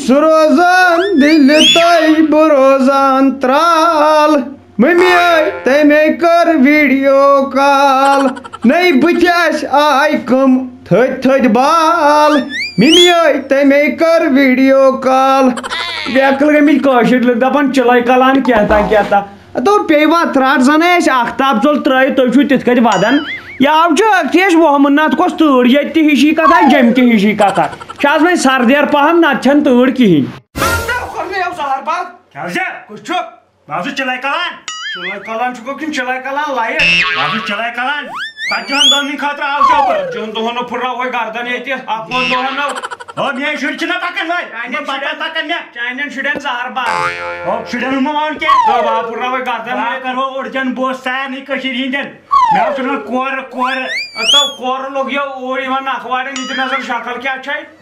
Surozan dilitay borozan tral Mami teme kar video call Nay bıçaş ay kum thöd bal Mami teme kar video call Yakıl gami kaşırlık dapan çalay kalan kehta To peyva trar zaneş akhtab zol tray toşu titkadi vadan Yavcı keş Muhammad kos tır yetti hişi kata cemki hişi kata Şaz ben sardiyar paham natçan tır kihin Kavze, kuşçuk, bazı çılay kalan. Çalay kalan çuko kim çalay kalan layık Bazı çılay kalan. Saçan donun katra avşabı. Can dohana pırra hoy gardan yeti Akman dohana O niye şu içine bakın vay. Aynen batan takın ne? Aynen şuden zahar bar O şuradan umman ki. To ba pırra hoy gardan Bakar o urcan bosta ni kaşirinden. Ben şuna kuar. Ato kor log ya or iman akhware nit nazar shakal kya achai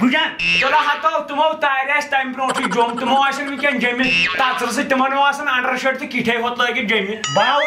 bujan. Tola hato tumo tayres time proti jom tumo asan weekend jemi tatsırsı tumano asan undershirt ki kithe hot lagi jemi Bao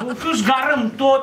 bufus garam tot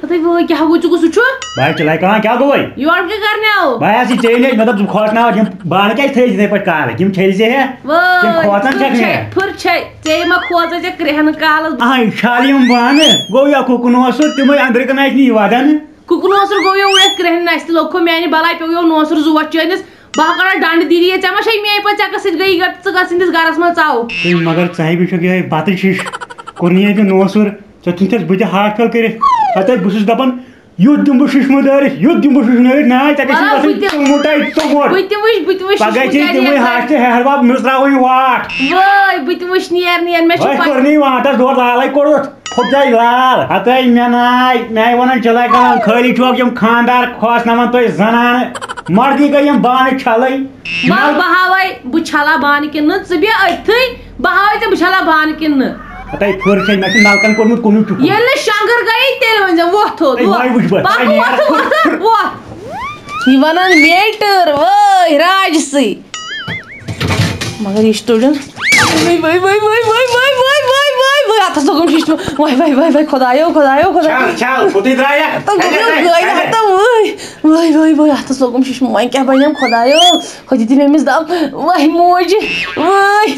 پتہ وہ کیا ہو چکو سچو بھائی چلائی کہاں کیا گوئی یور کے کرنے آو بھائی اسی چیلے مطلب کھوٹنا یم بان کیا تھے جنے پر کار یم چھیل سے ہے یم کھوٹن چک ہے پھر چھے تے ما کھوتا چ کرہن کال ہاں شالیم بان گو یا کوکنو سو تمے اندر کنا نی وادن کوکنوسر گو یو ایک کرہن نست لوکھو میانی بلائی پیو یو نوسر زوٹ چنس بہ کڑا ڈانڈ دیری چما شے می پہ چک سۭتۍ گئی گٹ ژٕ گژھ سٕنٛدِس گرس منٛز ژاو مگر صاحب چھُ یہِ بتہٕ شیش کوٚرنٕے تہِ نوسُر ژےٚ تھُنتھس بہٕ تہِ ہاٹ پھل کٔرِتھ ہتے بہٕ چھُس دپان یُتھ دِمہٕ بہٕ ششمہٕ دٲرِتھ یُتھ دِمہٕ بہٕ ششمہٕ دٲرِتھ نا ژےٚ گژھِ گژھٕنۍ موٹے ژوٚگوٹ بہٕ تہِ وٕچھ پگاہ چھِ تِمٕے ہاشہِ ہیہر باب مےٚ ترٛاوٕنۍ واٹ وٲے بہٕ تہِ وٕچھ نیر مےٚ چھُ کوٚرنٕے واتس دورٕ لالے کوٚڑُتھ پھُٹے لال ہتے مےٚ ناے وَنان چلاے کَران خٲلی چھُکھ یِم خاندار کھوژناوان تُہۍ زنانہٕ مردی گٔے یِم بانہٕ چھلٕنۍ وَل بہٕ ہاوے بہٕ چھلا بانہٕ کِنہٕ ژٕ بیٚہہ أتھٕے بہٕ ہاوے ژےٚ بہٕ چھلا بانہٕ کِنہٕ ہتے پھٕر چھے مےٚ چھُ نلکن کوٚرمُت کُنُے ٹُکُر ییٚلہِ نہٕ شنٛگر گٔیی تیٚلہِ ؤنۍ زِ وۄتھ تھوٚد یہِ وَنان میٹر وٲے راجسٕے مگر یہِ چھُ تُرُن اتھس لوگُم ششمہٕ وٲے خۄدایا وٲے اتھس لوگُم ششمہٕ وۄنۍ کیاہ بنیم خۄدایا ہُہ دِتِن أمِس دب وٲے موجہِ وٲے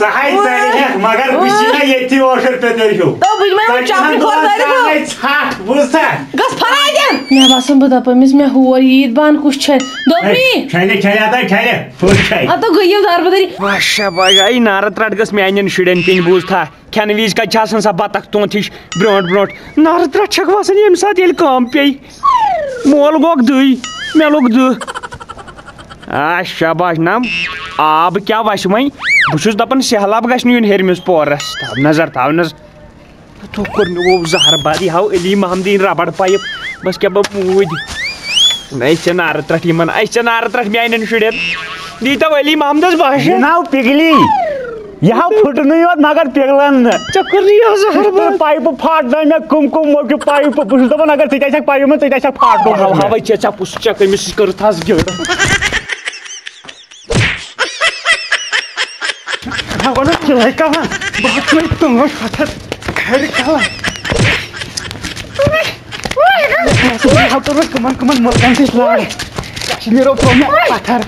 گژھ فراے دِن مےٚ باسان بہٕ دپ أمِس مےٚ ہور عیٖد بان کُس چھِ دوٚپنی اتو گٔیِو دربدٔری باشا بجائی نارت رٹ گس میانین شُرین کِنۍ بوٗز تھا کھٮ۪نہٕ وِزِ کتہِ چھِ آسان سۄ بطخ تونٛت ہِش برونٛٹھ برونٛٹھ نارت رٹ چھکھ وسان ییٚمہِ ساتہٕ ییٚلہِ کٲم پیٚیہِ مول گوٚکھ دٕے مےٚ لوٚگ دٕہ شاباش نم آب کیٛاہ وسہِ وۄنۍ بہٕ چھُس دپان سہلاب گژھِ نہٕ یُن ہیٚرمِس پورس تھاو نظر تھوٚو کوٚر مےٚ گوٚو زہر باد یہِ ہاو علی محمدٕنۍ ربڑ پایپ بس کیٛاہ بہٕ موٗدۍ اَسہِ چھےٚ نارت رٹ یِمن اَسہِ چھےٚ نارت رٹ میانٮ۪ن شُرٮ۪ن دیٖتو علی محمدس باشا ناو پگلی یہ پھٹنٕے یوت مگر پگلن ژےٚ کوٚرنٕے یہِ زہر باد پایپہٕ پھاٹنٲے مےٚ کٕم موٚٹہِ پایپہٕ بہٕ چھُس دپان اگر ژٕ تہِ آسکھ پایپ منٛز ژٕ تہِ آسکھ پھاٹنومُت ہاوے ژےٚ پوٚز چک أمِس سۭتۍ کٔرٕتھ حظ گِرٕ چلاے کلان بہٕ تٲنٛش پتھر کھرِ کلان کٕمن مُلکن سۭتۍ لڑٲے کشمیٖرو ترٛوو مےٚ پتھر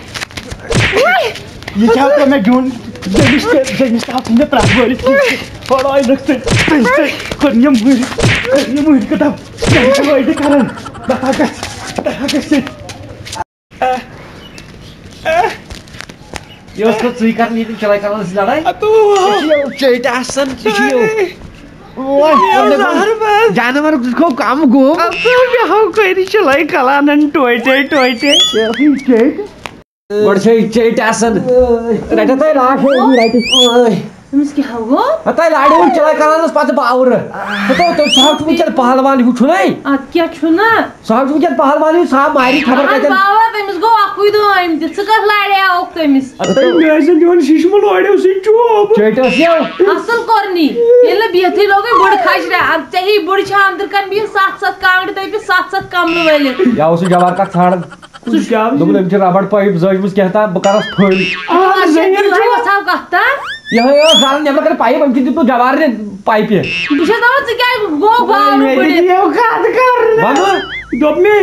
یہِ کیٛاہ ترٛوو مےٚ دیُن جٔمِس تہِ ژھٕنۍ مےٚ پرٛٮ۪تھ وٲلِتھ ہۄڑٲیِکھ تہٕ کٔرنِم مٔرۍ کِتاب وٲیِتھ کران دپا گژھِ یہ اس کو ژٕے کران ییٚتہِ چلاے کلان سۭتۍ لڑٲے چیٚٹۍ آسان جانور کھوٚو کم گوٚو مےٚ ہاو کٔرِتھ چلاے کلانن ٹوٹے گۄڈٕ چھے چیٚٹۍ آسان رٹہِ تۄہہِ لاش أمِس کیٛاہ گوٚو تۄہہِ لاڈیو چلاے کلانس پتہٕ باورٕ صاحب چھُ وٕنکیٚن پہلوان ہیوٗ چھُنہ اتھ کیٛاہ چھُنہ صاحب چھُ وٕنکیٚن پہلوان ہیوٗ صاحب ماری خبر کتٮ۪ن باوا تٔمِس گوٚو اکُے دۄہ أمۍ تہِ ژٕ کتھ لاڑیٛاوُکھ تٔمِس مےٚ ٲسۍ دِوان ششمہٕ لوڑیو سۭتۍ چوب چیٚٹۍ ٲس یو اصل کوٚرنی ییٚلہِ نہٕ بِہتھٕے لوگُے بٕڑٕ کھجرا ژےٚ ہی بٕڑٕ چھِ أنٛدرٕ کَنۍ بِہِتھ 7 کانٛگرِ تٔپِتھ 7 کملہٕ ؤلِتھ یہ اوس سُہ جوار کتھ ژھانڈان دوٚپُن أمۍ چھِ ربڑ پایپ زٲجمٕژ کیٛاہ تام بہٕ کرس پھٔلۍ وَساو کتھ تام یِہوے ٲس زالان نیبرٕ کنہِ پایپ أمۍ چھِ دیُتمُت جوارنہِ پایپہِ بہٕ چھَس دپان ژٕ کیٛازِ گوٚو باورٕ بٕڑِتھ دوٚپ مےٚ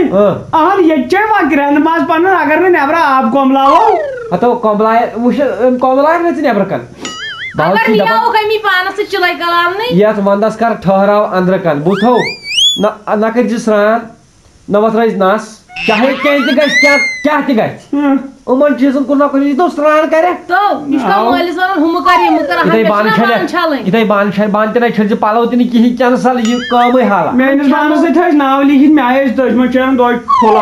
اہن ییٚتہِ چھے وۄنۍ گرٛٮ۪نہٕ منٛز پنُن اگر نہٕ نیبرٕ آب کۄملاوو ہتو کۄملاے وٕچھ کۄملاے نہٕ ژٕ نیبرٕ کنہِ اگر نیاوُکھ أمی پانس سۭتۍ چِلے کلانٕے یتھ ونٛدس کر ٹھہراو أنٛدرٕ کن بوٗزتھو نہ کٔرۍ زِ سرٛان نہ وتھرٲیزِ نس چاہے کینٛہہ تہِ گژھِ کیٛاہ تہِ گژھِ یِمن چیٖزن کُن نہ کُن یی تو سرٛان کرکھ تو یہِ چھُ مٲلِس ونان ہُمہٕ کر یِمہٕ کر یِتھے بانہٕ بانہٕ تہِ نَے چھٔلزِ پلو تہِ نہٕ کِہینۍ کینسل یہِ کٲمٕے حالا میٲنِس بانس سۭتۍ تھٲیِس ناو لیکھِتھ مےٚ ٲسۍ دٔجمٕتۍ چیرن دۄہے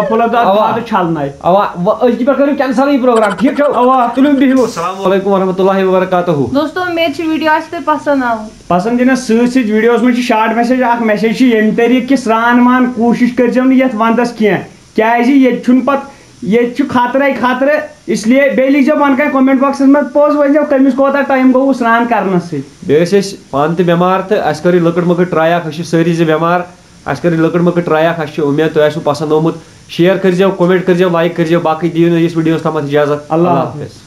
پھُلہ چھلناے اوا أزکہِ پٮ۪ٹھ کٔرِو کینسل یہِ پروگرام ٹھیٖک چھو اوا تُلِو بِہِو السلام علیکم ورحمتہ وبرکاتہ دوستو اُمید چھِ ویٖڈیو آسہِ تۄہہِ پسنٛد آمُت پسنٛد دِنس سۭتۍ سۭتۍ ویٖڈیوس منٛز چھِ شاٹ میسیج اکھ میسیج چھِ ییٚمہِ طریٖقہٕ کہِ سرٛان مان کوٗشِش کٔرزیٚو نہٕ یتھ ونٛدس کینٛہہ کیازِ ییٚتہِ چھُنہٕ پتہٕ ییٚتہِ چھُ خطرے خطرٕ اسلیے بیٚیہِ لیکھزیٚو بۄنہٕ کنہِ کومنٹ باکسس منٛز پوٚز ؤنۍزیٚو کٔمِس کوتاہ ٹایم گوٚوُ سرٛان کرنس سۭتۍ بیٚیہِ ٲسۍ أسۍ پانہٕ تہِ بٮ۪مار تہٕ اَسہِ کٔر یہِ لۄکٕٹ مۄکٕٹ ٹراے اکھ أسۍ چھِ سٲری زِ بٮ۪مار اَسہِ کٔر یہِ لۄکٕٹ مۄکٕٹ ٹراے اکھ اَسہِ چھِ اُمید تۄہہِ آسوٕ پسنٛد آمُت شیر کٔرزیٚو کومنٹ کٔرزیٚو لایک کٔرزیٚو باقٕے دِیِو نہٕ أکِس ویٖڈیوس تامتھ اِجازت اللہ حافظ